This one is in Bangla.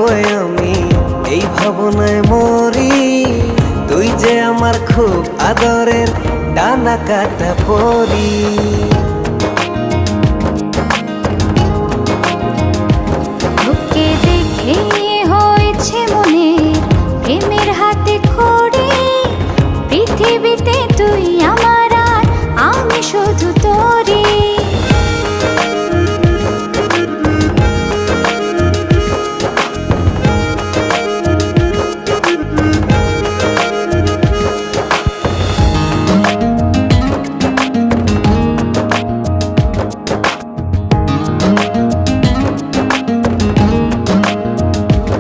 হয়ে আমি এই ভাবনায় মরি, তুই যে আমার খুব আদরের ডানা কাটা পরি। তোকে দেখে